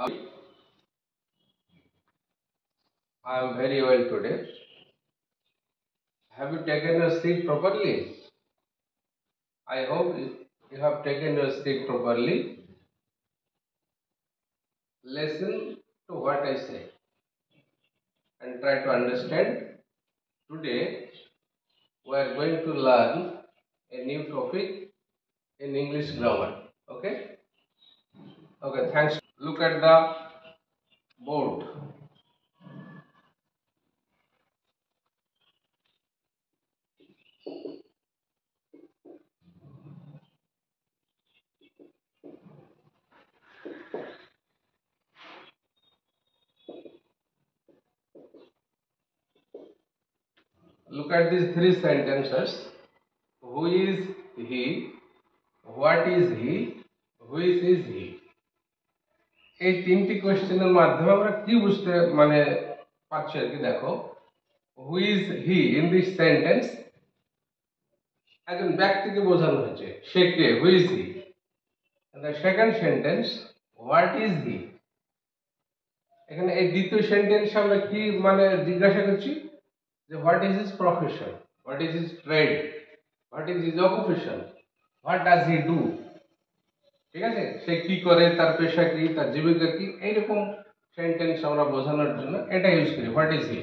How I am very well today. Have you taken your sleep properly? I hope you have taken your sleep properly. Listen to what I say and try to understand. Today we are going to learn a new topic in English grammar. Okay? Okay, thanks. Look at the board. Look at these three sentences. Who is he? What is he? Which is he? এই তিনটি কোশ্চেনের মাধ্যমে আমরা কি বুঝতে পারছি আর কি দেখো who is he in this sentence একজন ব্যক্তিকে বোঝানো হয়েছে সে কে who is he the second sentence what is he এখানে এই দ্বিতীয় সেন্টেন্সে আমরা কি জিজ্ঞাসা করছি যে what is his profession what is his trade what is his occupation what does he do ঠিক আছে সে কি করে তার পেশা কি তার জীবিকা কি এইরকম সেন্টেন্স আমরা বোঝানোর জন্য এটা ইউজ করি what is he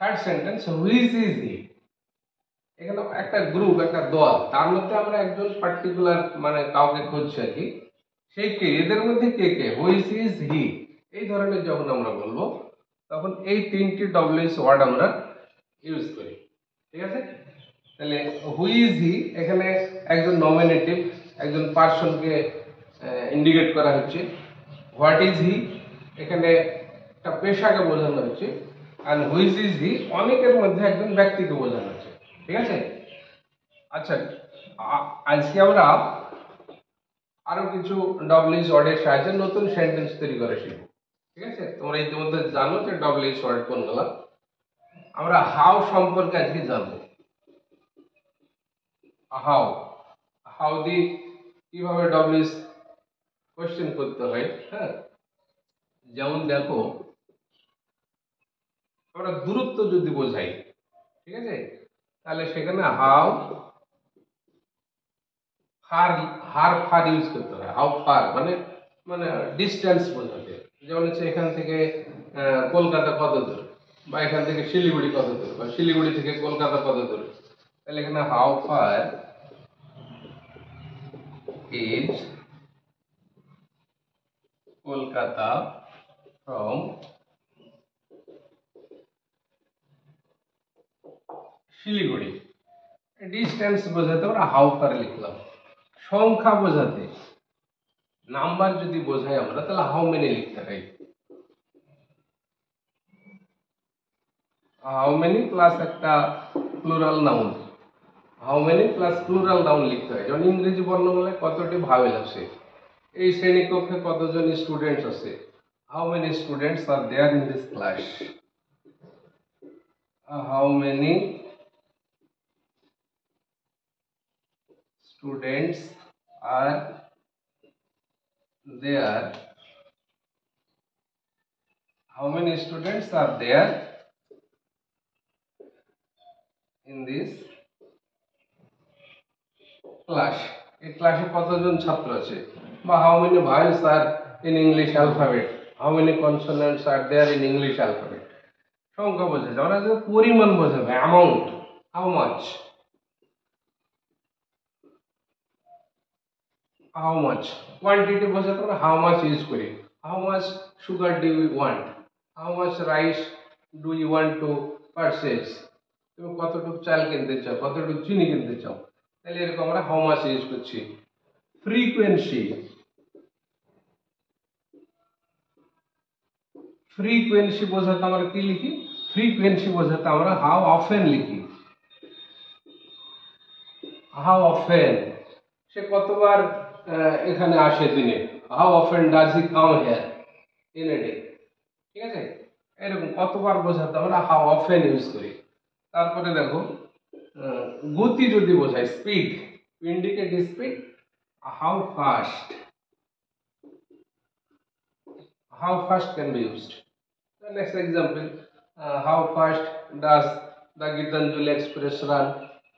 third sentence which is he এখানে একটা গ্রুপ একটা দল তার মধ্যে আমরা একজন পার্টিকুলার কাউকে খুঁজছি আর কি সেই কে এদের মধ্যে কে কে হুইচ ইজ হি এই ধরনের যখন আমরা বলবো তখন এই তিনটি ডব্লিউএস ওয়ার্ড আমরা ইউজ করি ঠিক আছে তাহলে হু ইজ হি এখানে একজন নমিনেটিভ একজন পার্সনকে ইন্ডিকেট করা হচ্ছে হোয়াট ইজ হি এখানে একটা পেশাকে বোঝানো হচ্ছে আর হুইচ ইজ হি অনেকের মধ্যে একজন ব্যক্তিকে বোঝানো হচ্ছে ঠিক আছে আচ্ছা আজকে আমরা আরো কিছু ডব্লিউএস ওয়ার্ডের সাহায্যে নতুন সেন্টেন্স তৈরি করে শিখব ঠিক আছে তোমরা ইতিমধ্যে জানো যে ডব্লিউএস ওয়ার্ড কোনগুলো আমরা হাউ সম্পর্কে আজকে জানবো হাউ হাউ দি কিভাবে ডব্লিউএস কোশ্চেন করতে হয় হ্যাঁ যেমন দেখো আমরা দূরত্ব যদি বোঝাই ঠিক আছে তাহলে সেখানে হাউ ফার ফার ইউজ করতে হয় হাউ ফার মানে ডিস্টেন্স বোঝাতে যেমন হচ্ছে এখান থেকে কলকাতা কত দূর বা এখান থেকে শিলিগুড়ি কত দূর বা শিলিগুড়ি থেকে কলকাতা কত দূর তাহলে এখানে how far is Kolkata from Siliguri distance বোঝাতে আমরা হাউ ফার লিখলাম সংখ্যা বোঝাতে নাম্বার যদি বোঝাই আমরা তাহলে হাউ মেনি লিখতে হয় হাউ মেনি প্লাস একটা plural noun how many plus plural noun লিখতে হয় যেমন ইংরেজি বর্ণমালায় কতটি ভাওয়েল আছে এই শ্রেণীকক্ষে কতজন স্টুডেন্টস আছে how many students are there in this class how many students are there how many students are there in this class এই ক্লাসে কতজন ছাত্র আছে বা how many vowels are in english alphabet how many consonants are there in english alphabet সংখ্যা বোঝায় আমরা যে পরিমাণ বোঝাবে অ্যামাউন্ট how much quantity বোঝাতে আমরা how much ইউজ করি how much sugar do you want how much rice do you want to purchase তুমি কতটুকু চাল কিনতে চাও কতটুকু চিনি কিনতে চাও তাহলে এরকম আমরা how much ইউজ করছি ফ্রিকোয়েন্সি বোঝাতে আমরা কি লিখি ফ্রিকোয়েন্সি বোঝাতে আমরা how often লিখি how often সে কতবার এখানে আসে দিনে how often does he come here in a day ঠিক আছে এরকম কতবার বোঝাতে আমরা হাউ অফেন ইউজ করি তারপরে দেখো গতি যদি বোঝায় speed indicate speed how fast how fast can be used. The next example, how fast does the Gitanjali Express run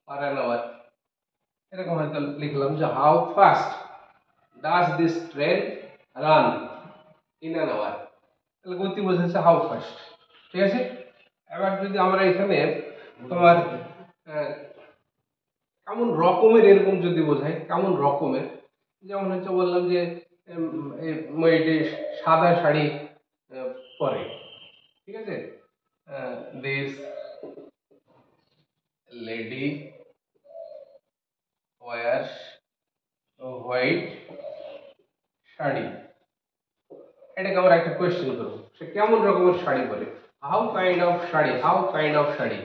per an hour? এরকম হয়তো লিখলাম যে how fast does this train run in an hour. তাহলে গতি বোঝাচ্ছে how fast, ঠিক আছে। এবার যদি আমরা এখানে তোমার কেমন রকমের এরকম যদি বোঝাই, কেমন রকমের, যেমন হচ্ছে বললাম যে এই মেয়েটি সাদা শাড়ি পরে, ঠিক আছে, this lady wears white sari. এটাকে আমরা একটা কোয়েশ্চেন করবো, সে কেমন রকমের শাড়ি পরে, how kind of sari, how kind of sari,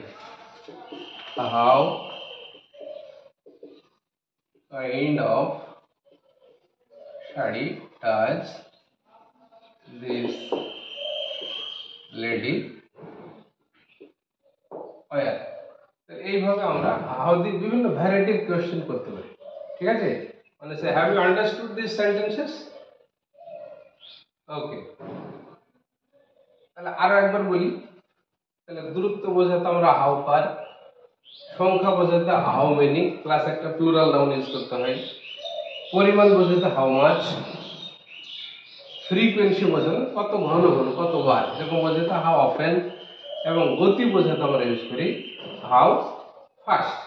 how kind of shadi does this lady wear? এইভাবে আমরা হাউ দি বিভিন্ন ভ্যারাইটির কোয়েশ্চেন করতে পারি, ঠিক আছে। মানে সে have you understood this sentences? Okay, তাহলে আরো একবার বলি। তাহলে দূরত্ব বোঝাতে আমরা হাউ ফার, সংখ্যা বোঝাতে হাউ মেনি প্লাস একটা প্লুরাল নাউন ইউজ করতে হয়, পরিমাণ বোঝাতে হাউ মাচ, ফ্রিকোয়েন্সি বোঝানো কত ঘন ঘন কতবার, এরকম বোঝাতে হাউ অফেন, এবং গতি বোঝাতে আমরা ইউজ করি হাউ ফাস্ট।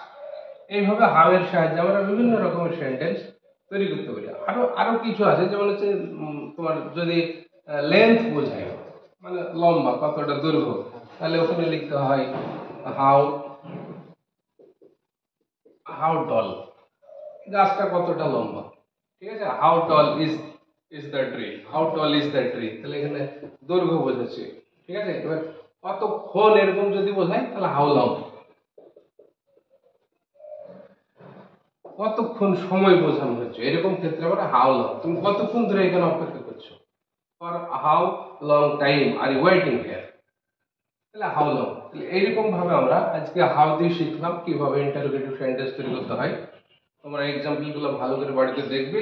এইভাবে হাউ এর সাহায্যে আমরা বিভিন্ন রকমের সেন্টেন্স তৈরি করতে পারি। আরো কিছু আছে, যেমন হচ্ছে তোমার যদি লেন্থ বোঝায়, মানে লম্বা কতটা দৈর্ঘ্য, তাহলে ওখানে লিখতে হয় হাউ হাউ টল, গাছটা কতটা লম্বা, ঠিক আছে। How ton is the tree, how ton is the tree, তাহলে এখানে দৈর্ঘ্য বোঝাচ্ছে, ঠিক আছে। এবার কতক্ষণ এরকম যদি বোঝায় তাহলে হাউ লং, কতক্ষণ সময় বোঝানো হচ্ছে এরকম ক্ষেত্রে আমরা হাউ লং, তুমি কতক্ষণ ধরে এখানে অপেক্ষা করছো, for how long time are you waiting here, তাহলে হাউ লং। তাহলে এইরকম ভাবে আমরা আজকে হাউ দিয়ে শিখলাম কিভাবে ইন্টারোগেটিভ সেন্টেন্স তৈরি করতে হয়। তোমরা এক্সাম্পল গুলো ভালো করে বাড়িতে দেখবে,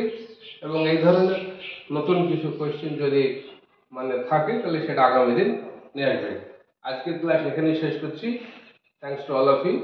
এবং এই ধরনের নতুন কিছু কোয়েশ্চেন যদি মানে থাকে তাহলে সেটা আগামী দিন নিয়ে আসবে। আজকের ক্লাস এখানেই শেষ করছি। Thanks to all of you.